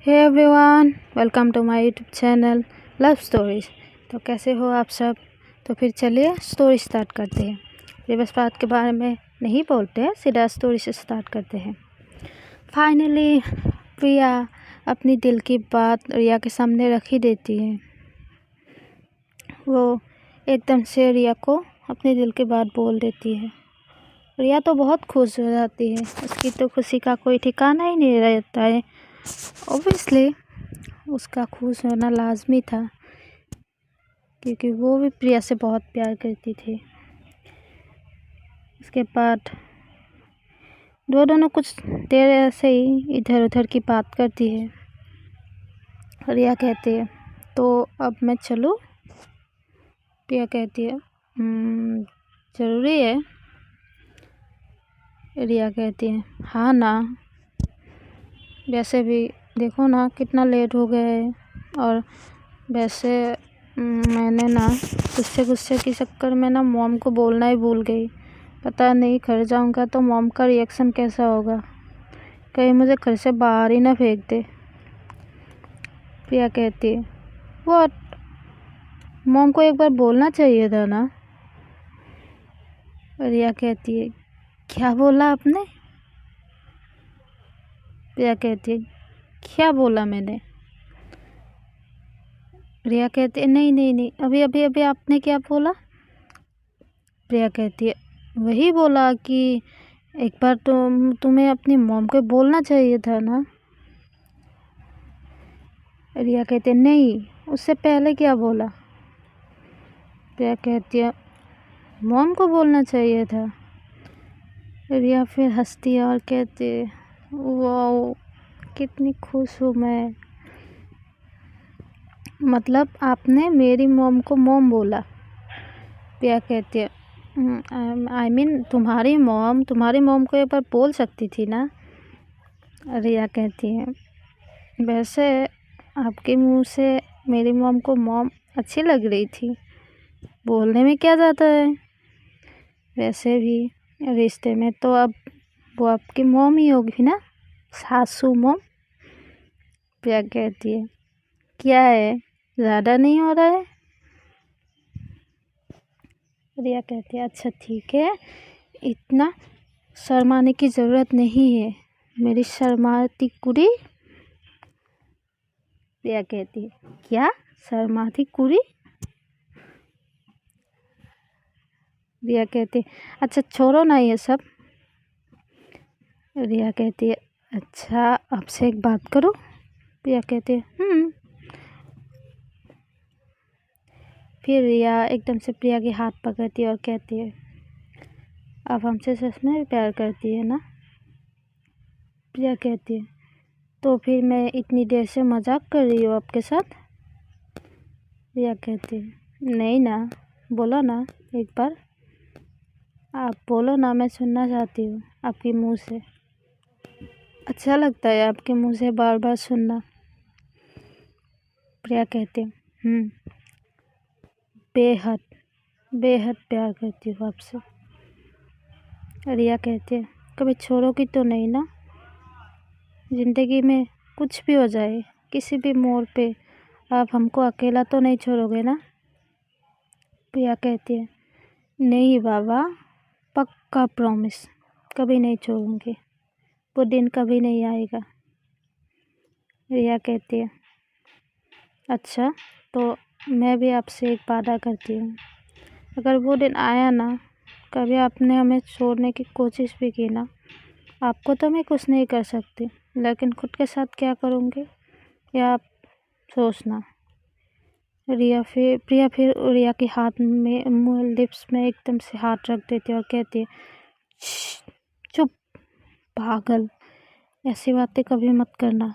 Hey everyone, welcome to my YouTube channel love stories. तो कैसे हो आप सब। तो फिर चलिए स्टोरी स्टार्ट करते हैं। रिवर्स बात के बारे में नहीं बोलते हैं, सीधा स्टोरी से स्टार्ट करते हैं। फाइनली प्रिया अपनी दिल की बात रिया के सामने रख ही देती है। वो एकदम से रिया को अपने दिल की बात बोल देती है। रिया तो बहुत खुश हो जाती है, उसकी तो खुशी का कोई ठिकाना ही नहीं रहता है। ऑब्वियसली उसका खुश होना लाजमी था, क्योंकि वो भी प्रिया से बहुत प्यार करती थी। उसके बाद दोनों कुछ देर ऐसे ही इधर उधर की बात करती है। रिया कहती है तो अब मैं चलूँ। प्रिया कहती है ज़रूरी है। रिया कहती है हाँ ना, वैसे भी देखो ना कितना लेट हो गया है। और वैसे मैंने ना गुस्से के चक्कर में ना मॉम को बोलना ही भूल गई। पता नहीं घर जाऊंगा तो मॉम का रिएक्शन कैसा होगा, कहीं मुझे घर से बाहर ही ना फेंक दे। प्रिया कहती है व्हाट, मॉम को एक बार बोलना चाहिए था ना। रिया कहती है क्या बोला आपने। प्रिया कहती है क्या बोला मैंने। रिया कहती है नहीं नहीं नहीं, अभी अभी अभी आपने क्या बोला। प्रिया कहती है वही बोला कि एक बार तुम्हें अपनी मॉम को बोलना चाहिए था ना। रिया कहती है नहीं, उससे पहले क्या बोला। प्रिया कहती है मॉम को बोलना चाहिए था। रिया फिर हंसती है और कहती है वाओ कितनी खुश हूँ मैं, मतलब आपने मेरी मॉम को मॉम बोला। प्रिया कहती है आई मीन तुम्हारी मॉम को एक बार बोल सकती थी ना। रिया कहती है वैसे आपके मुंह से मेरी मॉम को मॉम अच्छी लग रही थी, बोलने में क्या जाता है। वैसे भी रिश्ते में तो अब वो आपकी मॉम ही होगी ना, सासू मॉम। प्रिया कहती है क्या है, ज़्यादा नहीं हो रहा है। रिया कहती है अच्छा ठीक है, इतना शर्माने की ज़रूरत नहीं है मेरी शर्माती कुड़ी। प्रिया कहती है क्या शर्माती कुड़ी। रिया कहती है अच्छा छोड़ो ना ये सब। रिया कहती है अच्छा आपसे एक बात करूं। प्रिया कहती है फिर रिया एकदम से प्रिया के हाथ पकड़ती है और कहती है अब हमसे सच में प्यार करती है ना। प्रिया कहती है तो फिर मैं इतनी देर से मजाक कर रही हूँ आपके साथ। रिया कहती है नहीं ना, बोलो ना एक बार, आप बोलो ना, मैं सुनना चाहती हूँ आपके मुंह से। अच्छा लगता है आपके मुंह से बार बार सुनना। प्रिया कहती है बेहद बेहद प्यार करती हूँ आपसे। रिया कहती है कभी छोड़ोगी तो नहीं ना, ज़िंदगी में कुछ भी हो जाए किसी भी मोड़ पे आप हमको अकेला तो नहीं छोड़ोगे ना। प्रिया कहती है नहीं बाबा, पक्का प्रॉमिस, कभी नहीं छोड़ूंगी, वो दिन कभी नहीं आएगा। रिया कहती है अच्छा तो मैं भी आपसे एक वादा करती हूँ, अगर वो दिन आया ना, कभी आपने हमें छोड़ने की कोशिश भी की ना, आपको तो मैं कुछ नहीं कर सकती, लेकिन खुद के साथ क्या करूँगी या आप सोचना। प्रिया फिर रिया के हाथ में लिप्स में एकदम से हाथ रख देती है और कहती है चुप पागल, ऐसी बातें कभी मत करना।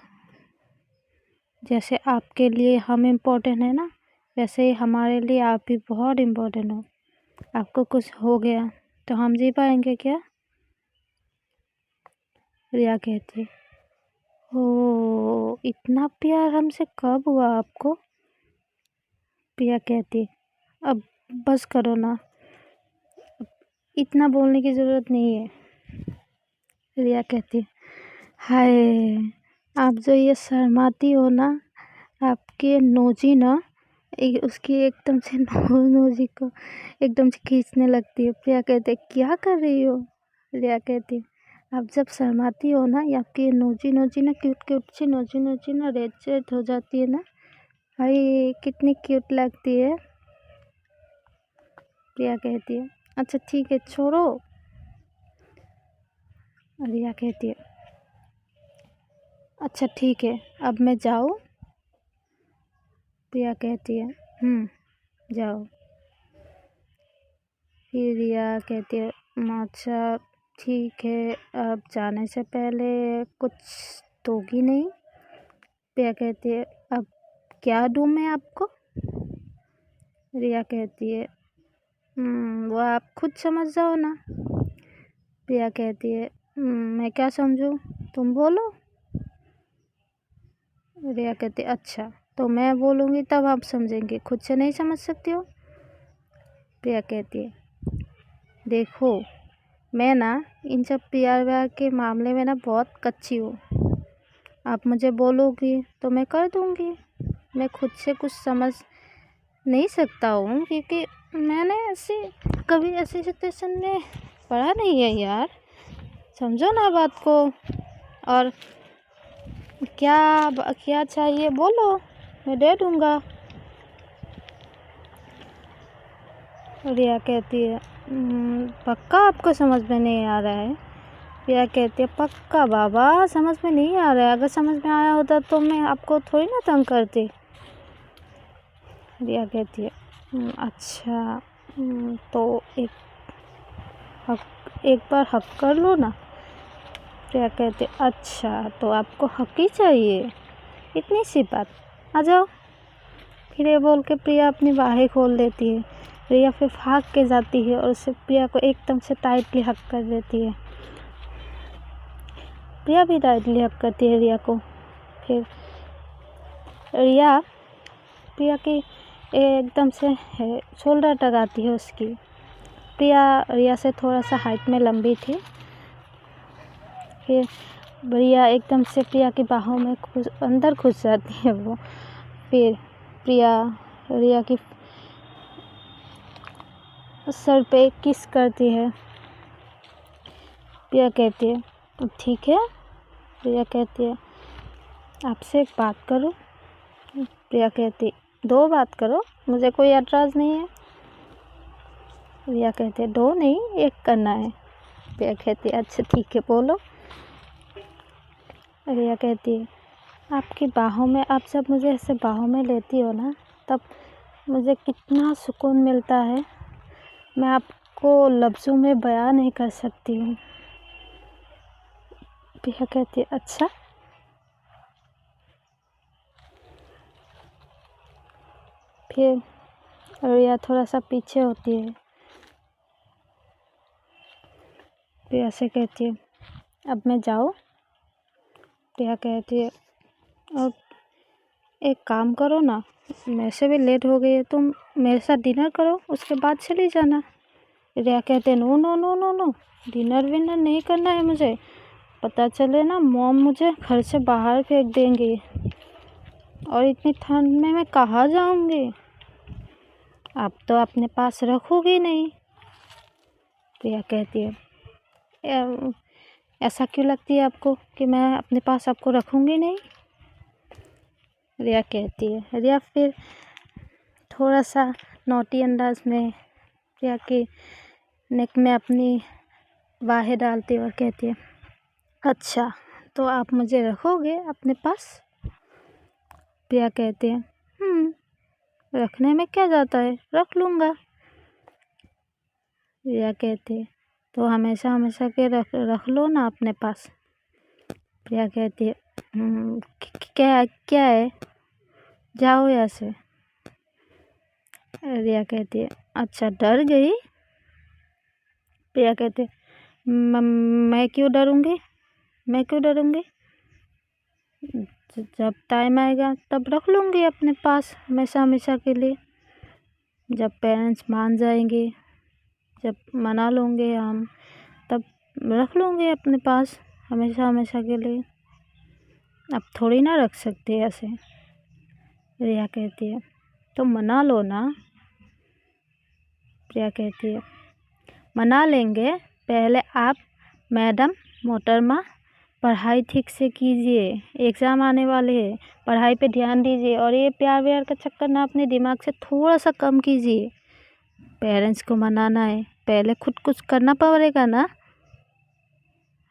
जैसे आपके लिए हम इम्पोर्टेंट है ना, वैसे ही हमारे लिए आप भी बहुत इम्पोर्टेंट हो। आपको कुछ हो गया तो हम जी पाएंगे क्या। रिया कहती है ओ इतना प्यार हमसे कब हुआ आपको। प्रिया कहती है अब बस करो ना, इतना बोलने की ज़रूरत नहीं है। रिया कहती है हाय आप जो ये शर्माती हो ना, आपकी नोजी ना उसकी एकदम से नोजी को एकदम से खींचने लगती है। प्रिया कहते क्या कर रही हो? प्रिया कहती आप जब शर्माती हो ना, ये आपकी नोजी नोजी ना क्यूट क्यूट सी नोजी नोजी ना रेड रेड हो जाती है ना, भाई कितनी क्यूट लगती है। प्रिया कहती है अच्छा ठीक है छोड़ो। रिया कहती है अच्छा ठीक है अब मैं जाऊँ? प्रिया कहती है जाओ। फिर रिया कहती है अच्छा ठीक है, अब जाने से पहले कुछ दोगी नहीं? प्रिया कहती है अब क्या दूँ मैं आपको? रिया कहती है वो आप खुद समझ जाओ ना। प्रिया कहती है मैं क्या समझूँ, तुम बोलो। रिया कहती है अच्छा तो मैं बोलूँगी तब आप समझेंगे, खुद से नहीं समझ सकती हो? प्रिया कहती है देखो मैं ना इन सब प्यार व्यार के मामले में ना बहुत कच्ची हूँ। आप मुझे बोलोगी तो मैं कर दूँगी, मैं खुद से कुछ समझ नहीं सकता हूँ क्योंकि मैंने कभी ऐसी सिचुएशन में पढ़ा नहीं है यार, समझो ना बात को। और क्या क्या चाहिए बोलो, मैं दे दूँगा। रिया कहती है पक्का आपको समझ में नहीं आ रहा है? प्रिया कहती है पक्का बाबा समझ में नहीं आ रहा है, अगर समझ में आया होता तो मैं आपको थोड़ी ना तंग करती। रिया कहती है अच्छा तो एक बार हक कर लो ना। प्रिया कहती है अच्छा तो आपको हक ही चाहिए, इतनी सी बात, आ जाओ। फिर ये बोल के प्रिया अपनी बाहें खोल देती है। रिया फिर भाग के जाती है और उसे प्रिया को एकदम से टाइटली हक कर देती है। प्रिया भी टाइटली हक करती है रिया को। फिर रिया प्रिया की एकदम से शोल्डर टकाती है उसकी। प्रिया रिया से थोड़ा सा हाइट में लंबी थी। फिर रिया एकदम से प्रिया की बाहों में अंदर घुस जाती है वो। फिर प्रिया रिया की सर पे किस करती है। प्रिया कहती है ठीक है। प्रिया कहती है आपसे एक बात करूं? प्रिया कहती दो बात करो, मुझे कोई एतराज़ नहीं है। प्रिया कहती है दो नहीं एक करना है। प्रिया कहती है अच्छा ठीक है बोलो। रिया कहती है आपकी बाहों में, आप जब मुझे ऐसे बाहों में लेती हो ना तब मुझे कितना सुकून मिलता है, मैं आपको लफ्ज़ों में बयान नहीं कर सकती हूँ। प्रिया कहती है अच्छा। फिर रिया थोड़ा सा पीछे होती है। प्रिया से कहती है अब मैं जाऊँ? प्रिया कहती है अब एक काम करो ना, मेरे से भी लेट हो गई है, तुम मेरे साथ डिनर करो उसके बाद चली जाना। रिया कहते हैं no no no no no, dinner winner नहीं करना है मुझे, पता चले ना मॉम मुझे घर से बाहर फेंक देंगे और इतनी ठंड में मैं कहाँ जाऊँगी, आप तो अपने पास रखोगी नहीं। प्रिया कहती है ऐसा क्यों लगती है आपको कि मैं अपने पास आपको रखूँगी नहीं? रिया कहती है। रिया फिर थोड़ा सा नोटी अंदाज में प्रिया की नेक में अपनी बाहें डालती और कहती है अच्छा तो आप मुझे रखोगे अपने पास? प्रिया कहती है रखने में क्या जाता है, रख लूँगा। रिया कहती है तो हमेशा हमेशा के रख लो ना अपने पास। प्रिया कहती है क्या क्या है, जाओ यहाँ से। रिया कहती है अच्छा डर गई? प्रिया कहती है मैं क्यों डरूँगी, मैं क्यों डरूँगी, जब टाइम आएगा तब रख लूँगी अपने पास हमेशा हमेशा के लिए, जब पेरेंट्स मान जाएंगे, जब मना लूँगे हम, तब रख लूँगी अपने पास हमेशा हमेशा के लिए। अब थोड़ी ना रख सकते ऐसे। रिया कहती है तो मना लो ना। प्रिया कहती है मना लेंगे, पहले आप मैडम मोहतरमा पढ़ाई ठीक से कीजिए, एग्ज़ाम आने वाले हैं, पढ़ाई पे ध्यान दीजिए और ये प्यार व्यार का चक्कर ना अपने दिमाग से थोड़ा सा कम कीजिए। पेरेंट्स को मनाना है, पहले खुद कुछ करना पड़ेगा ना।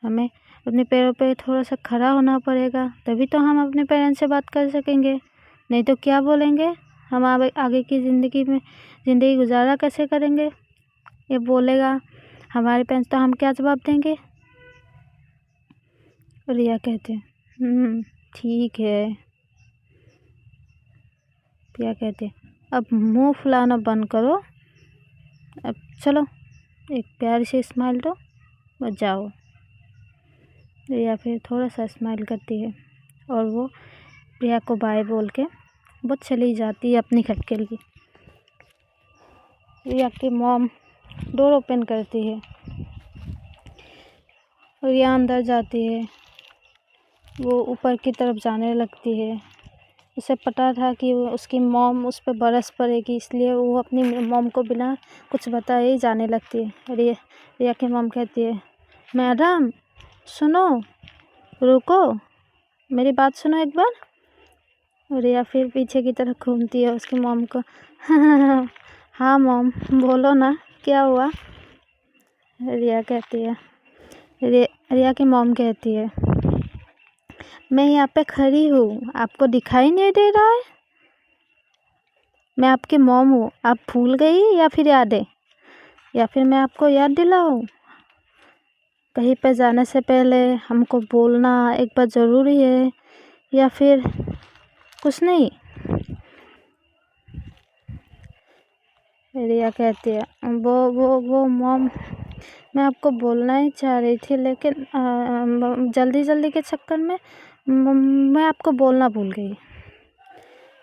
हमें अपने पैरों पे थोड़ा सा खड़ा होना पड़ेगा, तभी तो हम अपने पेरेंट्स से बात कर सकेंगे। नहीं तो क्या बोलेंगे, हम आगे की ज़िंदगी गुजारा कैसे करेंगे। ये बोलेगा हमारे पेरेंट्स तो हम क्या जवाब देंगे। रिया कहते ठीक है। प्रिया कहते अब मुंह फुलाना बंद करो, अब चलो एक प्यारी सी स्माइल दो और जाओ। रिया फिर थोड़ा सा स्माइल करती है और वो प्रिया को बाय बोल के वो चली जाती है अपने घर के लिए। रिया की मॉम डोर ओपन करती है, रिया अंदर जाती है। वो ऊपर की तरफ जाने लगती है। उसे पता था कि उसकी मॉम उस पर बरस पड़ेगी, इसलिए वो अपनी मॉम को बिना कुछ बताए ही जाने लगती है। रिया की मॉम कहती है मैडम सुनो, रुको, मेरी बात सुनो एक बार। रिया फिर पीछे की तरफ घूमती है उसकी मॉम को हाँ मॉम बोलो ना, क्या हुआ। रिया कहती है रिया की मॉम कहती है मैं यहाँ पे खड़ी हूँ, आपको दिखाई नहीं दे रहा है, मैं आपकी मॉम हूँ, आप भूल गई या फिर याद है, या फिर मैं आपको याद दिलाऊँ। कहीं पे जाने से पहले हमको बोलना एक बार ज़रूरी है, या फिर कुछ नहीं। रिया कहती है वो मॉम मैं आपको बोलना ही चाह रही थी, लेकिन जल्दी के चक्कर में मैं आपको बोलना भूल गई।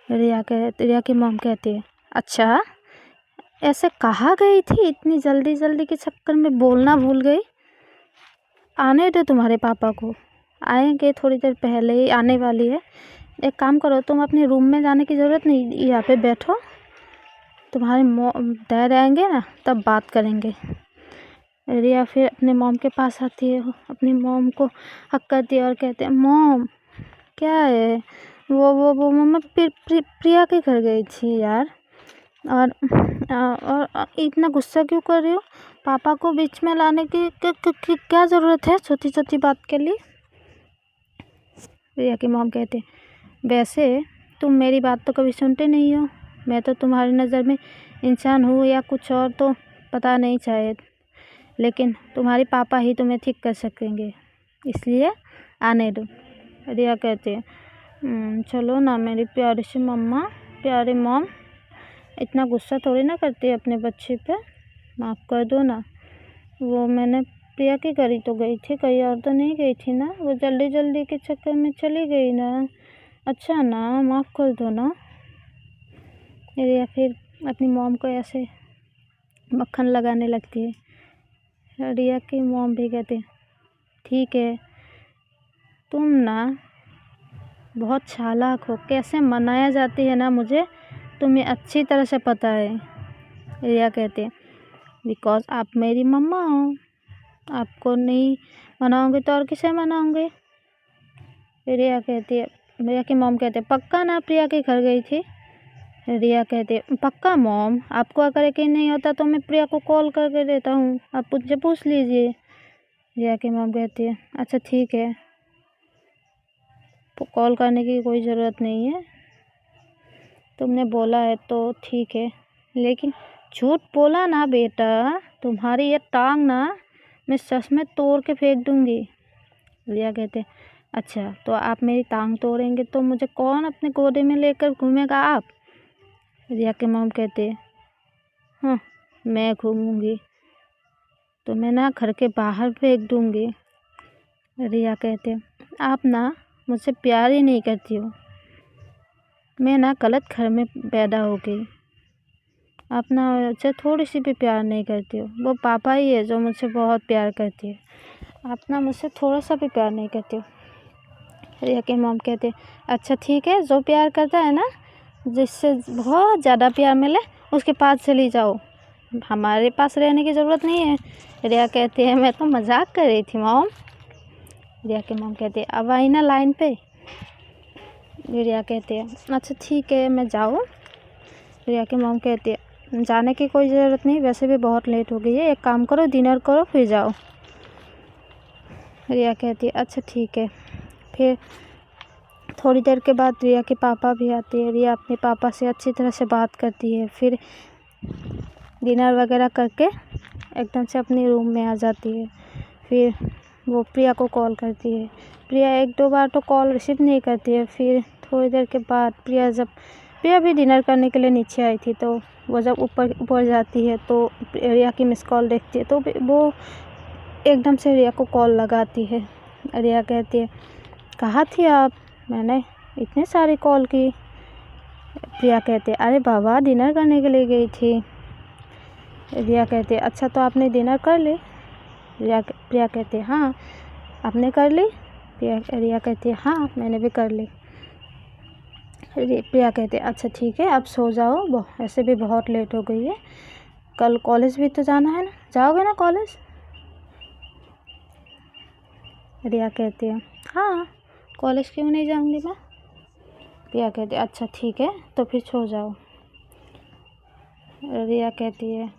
रिया की मॉम कहती है अच्छा ऐसे कहाँ गई थी, इतनी जल्दी के चक्कर में बोलना भूल गई। आने दो तुम्हारे पापा को, आएंगे थोड़ी देर पहले ही आने वाली है। एक काम करो, तुम अपने रूम में जाने की ज़रूरत नहीं, यहाँ पे बैठो, तुम्हारे डैड आएंगे ना तब बात करेंगे। रिया फिर अपने मॉम के पास आती है, अपनी मॉम को हक करती है और कहते हैं मॉम क्या है, वो मम्मा प्रिया के घर गई थी यार, और इतना गुस्सा क्यों कर रही हो, पापा को बीच में लाने की क्या ज़रूरत है छोटी बात के लिए। रिया की मॉम कहते हैं वैसे तुम मेरी बात तो कभी सुनते नहीं हो, मैं तो तुम्हारी नज़र में इंसान हूँ या कुछ और तो पता नहीं शायद, लेकिन तुम्हारे पापा ही तुम्हें ठीक कर सकेंगे, इसलिए आने दो। रिया कहते हैं चलो ना मेरी प्यारी सी मम्मा, प्यारी मॉम, इतना गुस्सा थोड़ी ना करती है अपने बच्चे पे, माफ़ कर दो ना। वो मैंने प्रिया के घर ही तो गई थी, कहीं और तो नहीं गई थी ना, वो जल्दी के चक्कर में चली गई ना, अच्छा ना, माफ़ कर दो ना। रिया फिर अपनी मॉम को ऐसे मक्खन लगाने लगती है। रिया की मॉम भी कहती है ठीक है, तुम ना बहुत चालाक हो, कैसे मनाया जाती है ना मुझे तुम्हें अच्छी तरह से पता है। रिया कहती है बिकॉज आप मेरी मम्मा हो, आपको नहीं मनाओगे तो और किसे मनाओगे। रिया की मॉम कहते हैं पक्का ना प्रिया के घर गई थी। रिया कहती है पक्का मॉम, आपको अगर यकीन नहीं होता तो मैं प्रिया को कॉल करके देता हूँ, आप मुझसे पूछ लीजिए। रिया की मॉम कहती है अच्छा ठीक है, कॉल करने की कोई ज़रूरत नहीं है, तुमने बोला है तो ठीक है, लेकिन झूठ बोला ना बेटा, तुम्हारी ये टांग ना मैं सच में तोड़ के फेंक दूंगी। रिया कहते अच्छा तो आप मेरी टांग तोड़ेंगे तो मुझे कौन अपने गोदे में लेकर घूमेगा आप। रिया के मॉम कहते हाँ मैं घूमूंगी तो मैं ना घर के बाहर फेंक दूंगी। रिया कहते आप ना मुझसे प्यार ही नहीं करती हो, मैं ना गलत घर में पैदा हो गई, आप ना मुझसे थोड़ी सी भी प्यार नहीं करती हो, वो पापा ही है जो मुझसे बहुत प्यार करती है, आप ना मुझसे थोड़ा सा भी प्यार नहीं करती हो। रिया के मॉम कहते अच्छा ठीक है, जो प्यार करता है ना, जिससे बहुत ज़्यादा प्यार मिले उसके पास चली जाओ, हमारे पास रहने की ज़रूरत नहीं है। रिया कहती है मैं तो मजाक कर रही थी मॉम। रिया के मॉम कहते अब आई ना लाइन पे। रिया कहती है अच्छा ठीक है मैं जाऊँ। रिया के मॉम कहती है जाने की कोई ज़रूरत नहीं, वैसे भी बहुत लेट हो गई है, एक काम करो डिनर करो फिर जाओ। रिया कहती है अच्छा ठीक है। फिर थोड़ी देर के बाद रिया के पापा भी आते हैं। रिया अपने पापा से अच्छी तरह से बात करती है, फिर डिनर वगैरह करके एकदम से अपने रूम में आ जाती है। फिर वो प्रिया को कॉल करती है। प्रिया एक दो बार तो कॉल रिसीव नहीं करती है। फिर थोड़ी देर के बाद प्रिया भी डिनर करने के लिए नीचे आई थी, तो वो जब ऊपर जाती है तो रिया की मिस कॉल देखती है, तो वो एकदम से रिया को कॉल लगाती है। रिया कहती है कहाँ थी आप, मैंने इतनी सारी कॉल की। प्रिया कहती है अरे बाबा डिनर करने के लिए गई थी। रिया कहती है अच्छा तो आपने डिनर कर ली। प्रिया कहती है हाँ आपने कर ली। रिया कहती है हाँ मैंने भी कर ली। प्रिया कहती है अच्छा ठीक है अब सो जाओ, ऐसे भी बहुत लेट हो गई है, कल कॉलेज भी तो जाना है ना, जाओगे ना कॉलेज। रिया कहती है हाँ कॉलेज क्यों नहीं जाऊंगी मैं। प्रिया कहती है अच्छा ठीक है तो फिर सो जाओ। रिया कहती है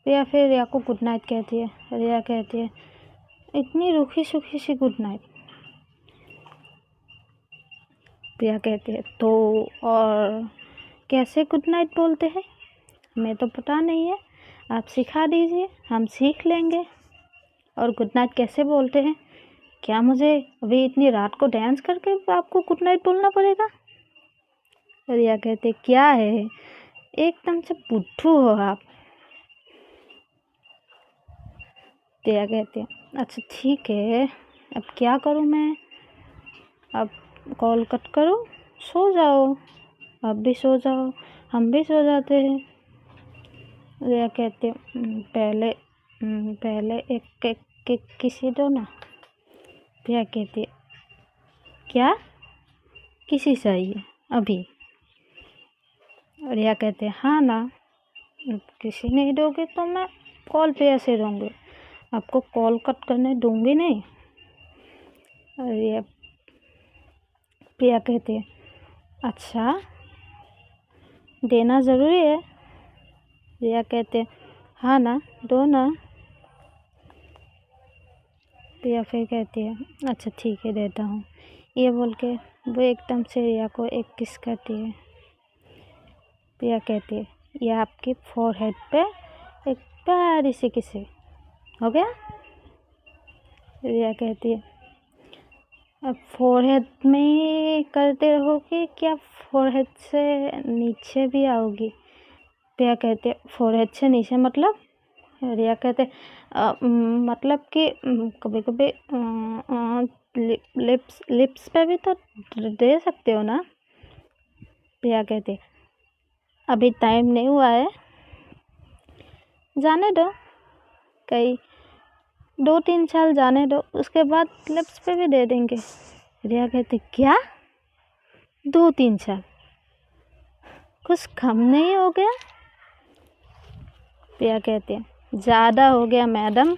फिर रिया को गुड नाइट कहती है। रिया कहती है इतनी रूखी सूखी सी गुड नाइट। प्रिया कहती है तो और कैसे गुड नाइट बोलते हैं, हमें तो पता नहीं है, आप सिखा दीजिए हम सीख लेंगे। और गुड नाइट कैसे बोलते हैं, क्या मुझे अभी इतनी रात को डांस करके आपको गुड नाइट बोलना पड़ेगा। रिया कहते क्या है एकदम से बुद्धू हो आप। रिया कहती है अच्छा ठीक है अब क्या करूं मैं, अब कॉल कट करो, सो जाओ, आप भी सो जाओ हम भी सो जाते हैं। रिया कहती है पहले एक किसी दो ना। प्रिया कहती है क्या किसी चाहिए अभी। रिया कहते हैं हाँ ना, किसी नहीं दोगे तो मैं कॉल पे ऐसे दूँगी, आपको कॉल कट करने दूँगी नहीं। रिया प्रिया कहती है अच्छा देना ज़रूरी है। रिया कहते हैं हाँ ना दो ना। प्रिया फिर कहती है अच्छा ठीक है देता हूँ। ये बोल के वो एकदम से रिया को एक किस करती है। प्रिया कहती है ये आपकी फोरहेड पे एक प्यारी सी किस हो गया। रिया कहती है अब फोरहेड में करते रहोगे क्या फोरहेड से नीचे भी आओगी। प्रिया कहती है फोरहेड से नीचे मतलब। रिया कहते मतलब कि कभी कभी लिप्स पे भी तो दे सकते हो ना। प्रिया कहती अभी टाइम नहीं हुआ है, जाने दो, कई 2-3 साल जाने दो, उसके बाद लिप्स पे भी दे देंगे। रिया कहती क्या 2-3 साल, कुछ कम नहीं हो गया। प्रिया कहती है ज़्यादा हो गया मैडम,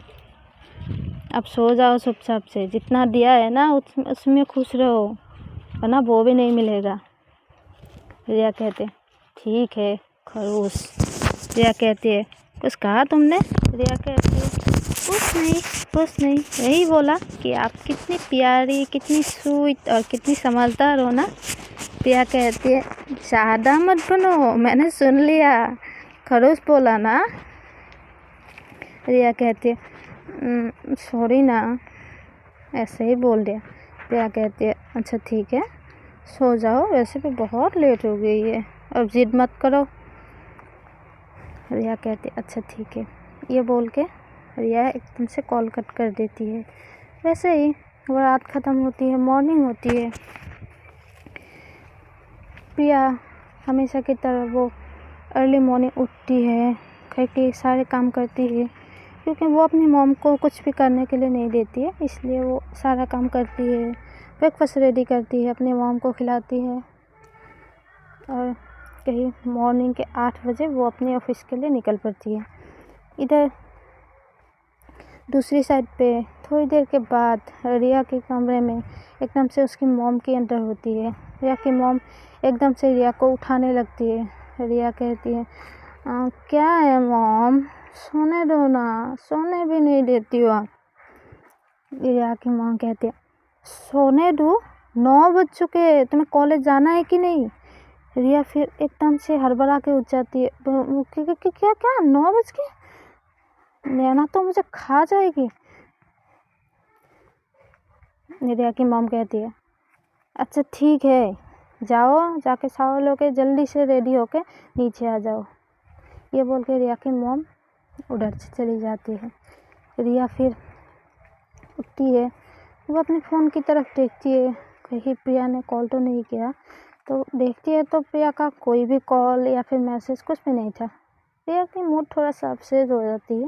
अब सो जाओ चुपचाप से, जितना दिया है ना उसमें खुश रहो, वरना वो भी नहीं मिलेगा। रिया कहते ठीक है खरूस। रिया कहती है कुछ कहा तुमने। रिया कहती है कुछ नहीं, यही बोला कि आप कितनी प्यारी, कितनी स्वीट और कितनी समझदार हो ना। प्रिया कहती है ज़्यादा मत बनो, मैंने सुन लिया, खरूस बोला ना। रिया कहती है सॉरी ना, ऐसे ही बोल दिया। प्रिया कहती है अच्छा ठीक है सो जाओ, वैसे भी बहुत लेट हो गई है, अब जिद मत करो। रिया कहती है अच्छा ठीक है। ये बोल के रिया एकदम से कॉल कट कर देती है। वैसे ही वो रात ख़त्म होती है, मॉर्निंग होती है। प्रिया हमेशा की तरह वो अर्ली मॉर्निंग उठती है, घर के सारे काम करती है, क्योंकि वो अपनी मॉम को कुछ भी करने के लिए नहीं देती है, इसलिए वो सारा काम करती है, ब्रेकफास्ट रेडी करती है, अपनी मॉम को खिलाती है और कहीं मॉर्निंग के 8 बजे वो अपने ऑफिस के लिए निकल पड़ती है। इधर दूसरी साइड पे थोड़ी देर के बाद रिया के कमरे में एकदम से उसकी मॉम की एंटर होती है। रिया की मॉम एकदम से रिया को उठाने लगती है। रिया कहती है, क्या है मॉम, सोने दो ना, सोने भी नहीं देती हो आप। रिया की मॉम कहती है, सोने दो, 9 बज चुके, तुम्हें कॉलेज जाना है कि नहीं। रिया फिर एकदम से हड़बड़ा के उठ जाती है, क्या क्या 9 बज के, नैना तो मुझे खा जाएगी। रिया की मॉम कहती है, अच्छा ठीक है, जाओ, जाके शावर लोगे, जल्दी से रेडी होके नीचे आ जाओ। ये बोल के रिया की मॉम उधर से चली जाती है। रिया फिर उठती है, वो अपने फ़ोन की तरफ देखती है, कहीं प्रिया ने कॉल तो नहीं किया। तो देखती है तो प्रिया का कोई भी कॉल या फिर मैसेज कुछ भी नहीं था। प्रिया की मूड थोड़ा सा अपसेट हो जाती है।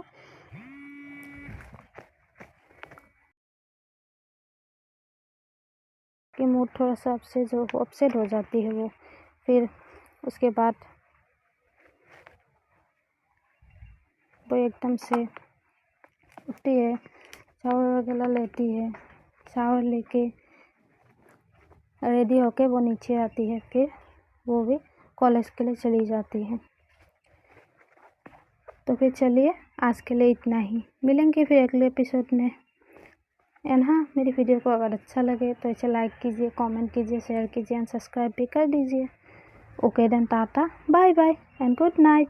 अपसेट हो जाती है वो। फिर उसके बाद वो एकदम से उठती है, शावर वगैरह लेती है, शावर लेके रेडी होके वो नीचे आती है। फिर वो भी कॉलेज के लिए चली जाती है। तो फिर चलिए, आज के लिए इतना ही, मिलेंगे फिर अगले एपिसोड में। एंड हाँ, मेरी वीडियो को अगर अच्छा लगे तो इसे लाइक कीजिए, कमेंट कीजिए, शेयर कीजिए एंड सब्सक्राइब भी कर दीजिए। Okay then, tata, bye bye and good night.